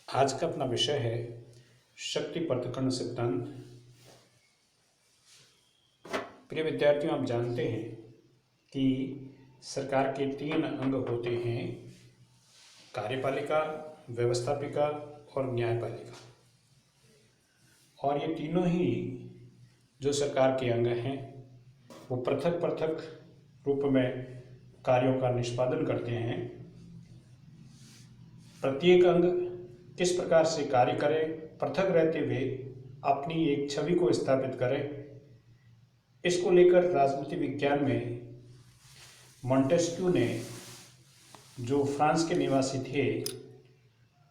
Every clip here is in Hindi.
आज का अपना विषय है शक्ति पृथक्करण सिद्धांत। प्रिय विद्यार्थियों, आप जानते हैं कि सरकार के 3 अंग होते हैं: कार्यपालिका, व्यवस्थापिका और न्यायपालिका। और ये तीनों ही जो सरकार के अंग हैं वो पृथक पृथक रूप में कार्यों का निष्पादन करते हैं। प्रत्येक अंग किस प्रकार से कार्य करे, पृथक रहते हुए अपनी एक छवि को स्थापित करे, इसको लेकर राजनीति विज्ञान में मॉन्टेस्क्यू ने, जो फ्रांस के निवासी थे,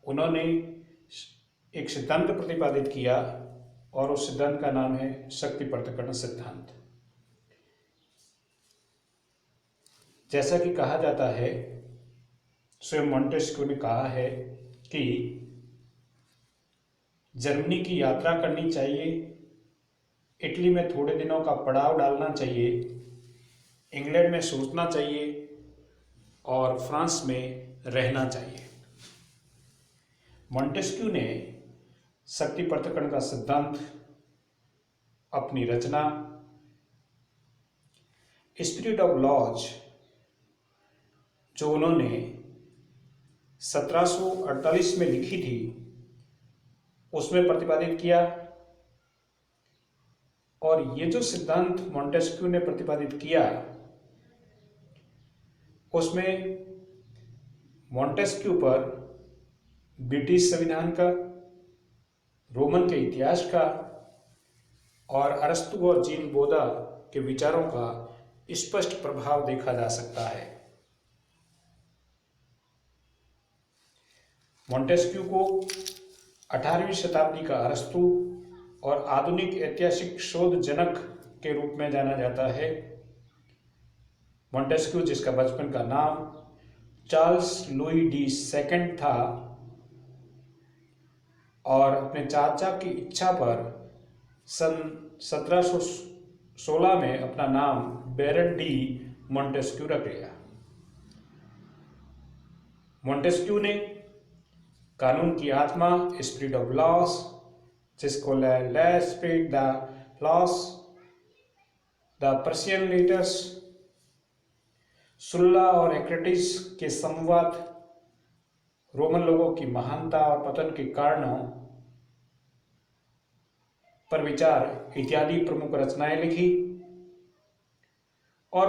उन्होंने एक सिद्धांत प्रतिपादित किया और उस सिद्धांत का नाम है शक्ति पृथक्करण सिद्धांत। जैसा कि कहा जाता है, स्वयं मॉन्टेस्क्यू ने कहा है कि जर्मनी की यात्रा करनी चाहिए, इटली में थोड़े दिनों का पड़ाव डालना चाहिए, इंग्लैंड में सोचना चाहिए और फ्रांस में रहना चाहिए। मॉन्टेस्क्यू ने शक्ति पृथक्करण का सिद्धांत, अपनी रचना स्पिरिट ऑफ लॉज, जो उन्होंने 1748 में लिखी थी, उसमें प्रतिपादित किया। और ये जो सिद्धांत मॉन्टेस्क्यू ने प्रतिपादित किया, उसमें मॉन्टेस्क्यू पर ब्रिटिश संविधान का, रोमन के इतिहास का और अरस्तु और जीन बोधा के विचारों का स्पष्ट प्रभाव देखा जा सकता है। मॉन्टेस्क्यू को 18वीं शताब्दी का अरस्तु और आधुनिक ऐतिहासिक शोध जनक के रूप में जाना जाता है। मॉन्टेस्क्यू, जिसका बचपन का नाम चार्ल्स लुई डी सेकंड था, और अपने चाचा की इच्छा पर सन 1716 में अपना नाम बैरन डी मॉन्टेस्क्यू रख लिया। मॉन्टेस्क्यू ने कानून की आत्मा, स्पिरिट ऑफ लॉस, जिसको ले spirit the laws, the Persian letters, Sulla और एक्रेटिस के संवाद, रोमन लोगों की महानता और पतन के कारणों पर विचार इत्यादि प्रमुख रचनाएं लिखी। और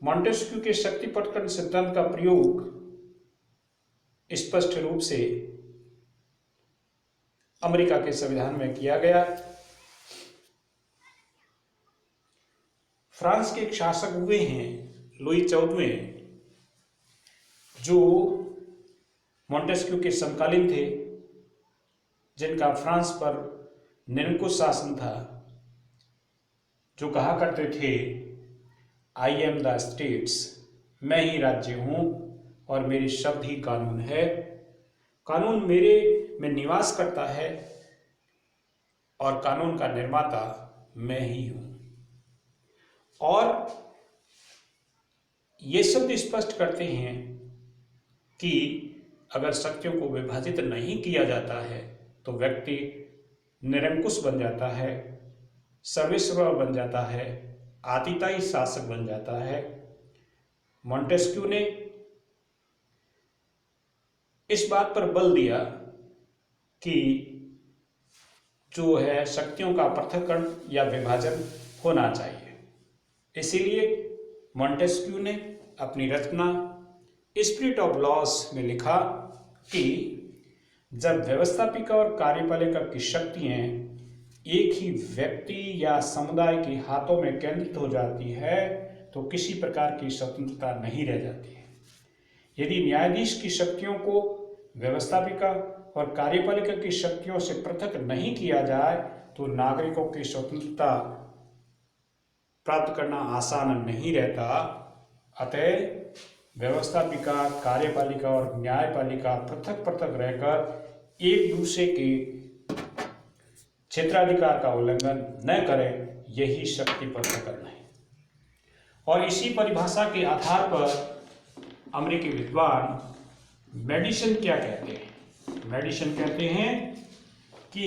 मॉन्टेस्क्यू के शक्ति पृथक्करण सिद्धांत का प्रयोग स्पष्ट रूप से अमेरिका के संविधान में किया गया। फ्रांस के एक शासक हुए हैं लुई 14वें, जो मॉन्टेस्क्यू के समकालीन थे, जिनका फ्रांस पर निरंकुश शासन था, जो कहा करते थे, आई एम द स्टेट्स, मैं ही राज्य हूं और मेरे शब्द ही कानून है, कानून मेरे में निवास करता है और कानून का निर्माता मैं ही हूं। और ये शब्द स्पष्ट करते हैं कि अगर शक्तियों को विभाजित नहीं किया जाता है तो व्यक्ति निरंकुश बन जाता है, सर्वेश्वर बन जाता है, आतिताई शासक बन जाता है। मॉन्टेस्क्यू ने इस बात पर बल दिया कि जो है शक्तियों का पृथक्करण या विभाजन होना चाहिए। इसीलिए मॉन्टेस्क्यू ने अपनी रचना स्पिरिट ऑफ लॉस में लिखा कि जब व्यवस्थापिका और कार्यपालिका की शक्तियां एक ही व्यक्ति या समुदाय के हाथों में केंद्रित हो जाती है तो किसी प्रकार की स्वतंत्रता नहीं रह जाती है। यदि न्यायाधीश की शक्तियों को व्यवस्थापिका और कार्यपालिका की शक्तियों से पृथक नहीं किया जाए तो नागरिकों की स्वतंत्रता प्राप्त करना आसान नहीं रहता। अतः व्यवस्थापिका, कार्यपालिका और न्यायपालिका पृथक पृथक रहकर एक दूसरे के क्षेत्राधिकार का उल्लंघन न करें, यही शक्ति पृथक्करण है। और इसी परिभाषा के आधार पर अमेरिकी विद्वान मेडिसन क्या कहते हैं? मेडिसन कहते हैं कि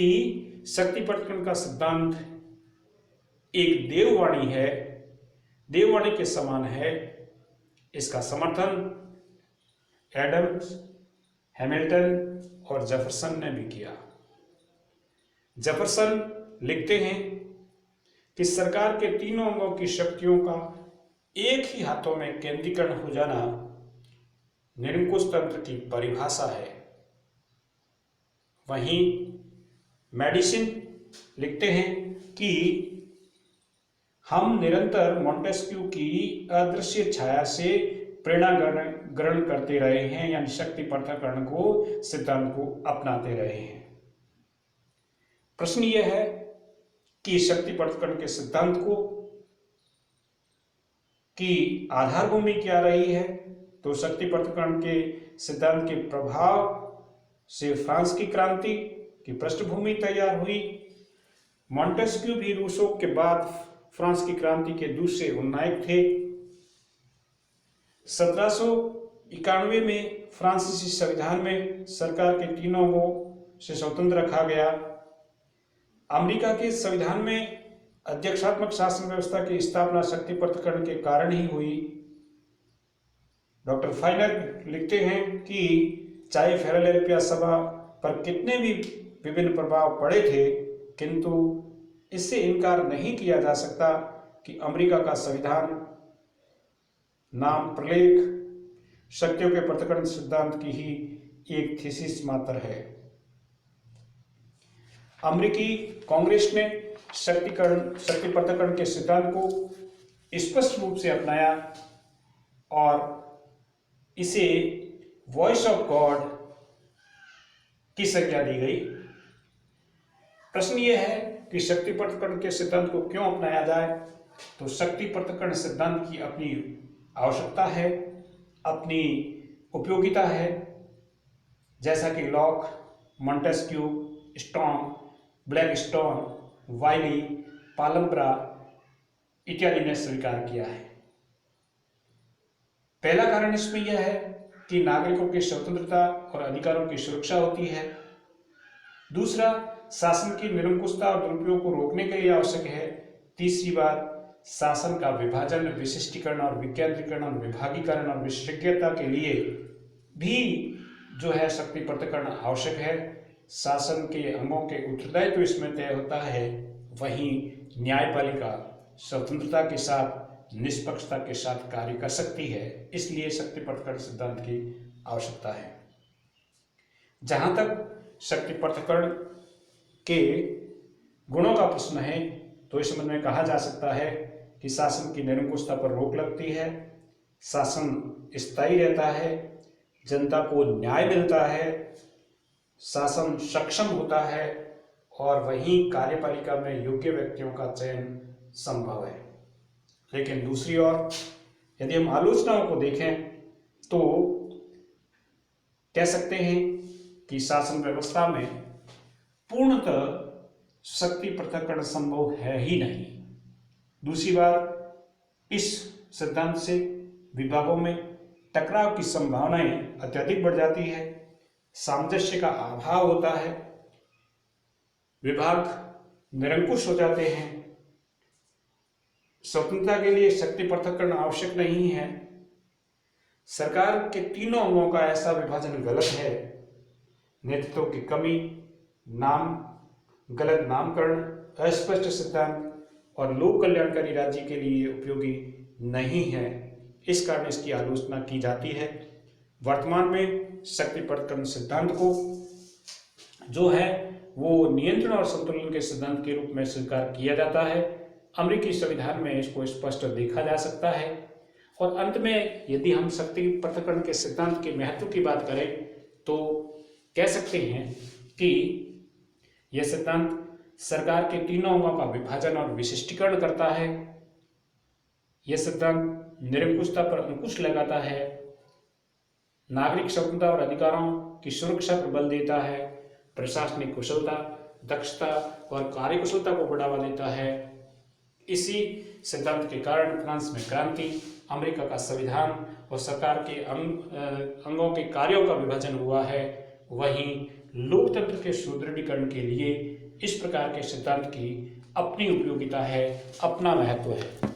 शक्ति पृथक्करण का सिद्धांत एक देववाणी है, देववाणी के समान है। इसका समर्थन एडम्स, हैमिल्टन और जेफरसन ने भी किया। जेफरसन लिखते हैं कि सरकार के तीनों अंगों की शक्तियों का एक ही हाथों में केंद्रीकरण हो जाना निरंकुश तंत्र की परिभाषा है। वहीं मेडिसन लिखते हैं कि हम निरंतर मॉन्टेस्क्यू की अदृश्य छाया से प्रेरणा ग्रहण करते रहे हैं, यानी शक्ति पृथक्करण को सिद्धांत को अपनाते रहे हैं। प्रश्न यह है कि शक्ति पृथक्करण के सिद्धांत को की आधार भूमि क्या रही है। तो शक्ति पृथक्करण के सिद्धांत के प्रभाव से फ्रांस की क्रांति की पृष्ठभूमि तैयार हुई। मॉन्टेस्क्यू भी रूसो के बाद फ्रांस की क्रांति के दूसरे उन्नायक थे। 1791 में फ्रांसीसी संविधान में सरकार के तीनों अंगों से स्वतंत्र रखा गया। अमेरिका के संविधान में अध्यक्षात्मक शासन व्यवस्था की स्थापना शक्ति पृथक्करण के कारण ही हुई। डॉक्टर फाइनर लिखते हैं कि चाहे फिलाडेल्फिया सभा पर कितने भी विभिन्न प्रभाव पड़े थे, किंतु इससे इनकार नहीं किया जा सकता कि अमेरिका का संविधान नाम प्रलेख शक्तियों के पृथक्करण सिद्धांत की ही एक थीसिस मात्र है। अमेरिकी कांग्रेस ने शक्ति पृथक्करण के सिद्धांत को स्पष्ट रूप से अपनाया और इसे वॉइस ऑफ गॉड की संज्ञा दी गई। प्रश्न यह है कि शक्ति पृथक्करण के सिद्धांत को क्यों अपनाया जाए। तो शक्ति पृथक्करण सिद्धांत की अपनी आवश्यकता है, अपनी उपयोगिता है, जैसा कि लॉक, मॉन्टेस्क्यू, स्ट्रॉन्ग, ब्लैकस्टोन, वाइली, पालम्ब्रा इत्यादि ने स्वीकार किया है। पहला कारण इसमें यह है कि नागरिकों की स्वतंत्रता और अधिकारों की सुरक्षा होती है। दूसरा, शासन की निरंकुशता और दुरुपयोग को रोकने के लिए आवश्यक है। तीसरी बात, शासन का विभाजन, विशिष्टीकरण और विकेंद्रीकरण और विभागीकरण और विशेषज्ञता के लिए भी जो है शक्ति पृथक्करण आवश्यक है। शासन के अंगों के उत्तरदायित्व इसमें तय होता है। वहीं न्यायपालिका स्वतंत्रता के साथ, निष्पक्षता के साथ कार्य कर सकती है। इसलिए शक्ति पृथक्करण सिद्धांत की आवश्यकता है। जहां तक शक्ति पृथक्करण के गुणों का प्रश्न है, तो इस संबंध में कहा जा सकता है कि शासन की निरंकुशता पर रोक लगती है, शासन स्थायी रहता है, जनता को न्याय मिलता है, शासन सक्षम होता है और वहीं कार्यपालिका में योग्य व्यक्तियों का चयन संभव है। लेकिन दूसरी ओर यदि हम आलोचनाओं को देखें तो कह सकते हैं कि शासन व्यवस्था में पूर्णतः शक्ति पृथक्करण संभव है ही नहीं। दूसरी बात, इस सिद्धांत से विभागों में टकराव की संभावनाएं अत्यधिक बढ़ जाती है, सामंजस्य का अभाव होता है, विभाग निरंकुश हो जाते हैं। स्वतंत्रता के लिए शक्ति पृथक्करण आवश्यक नहीं है। सरकार के तीनों अंगों का ऐसा विभाजन गलत है। नेतृत्व की कमी, गलत नामकरण, अस्पष्ट सिद्धांत और लोक कल्याणकारी राज्य के लिए उपयोगी नहीं है। इस कारण इसकी आलोचना की जाती है। वर्तमान में शक्ति पृथक्करण सिद्धांत को जो है वो नियंत्रण और संतुलन के सिद्धांत के रूप में स्वीकार किया जाता है। अमेरिकी संविधान में इसको स्पष्ट देखा जा सकता है। और अंत में यदि हम शक्ति पृथक्करण के सिद्धांत के महत्व की बात करें तो कह सकते हैं कि यह सिद्धांत सरकार के तीनों अंगों का विभाजन और विशिष्टीकरण करता है। यह सिद्धांत निरंकुशता पर अंकुश लगाता है, नागरिक स्वतंत्रता और अधिकारों की सुरक्षा पर बल देता है, प्रशासनिक कुशलता, दक्षता और कार्यकुशलता को बढ़ावा देता है। इसी सिद्धांत के कारण फ्रांस में क्रांति, अमेरिका का संविधान और सरकार के अंगों के कार्यों का विभाजन हुआ है। वहीं लोकतंत्र के सुदृढ़ीकरण के लिए इस प्रकार के सिद्धांत की अपनी उपयोगिता है, अपना महत्व है।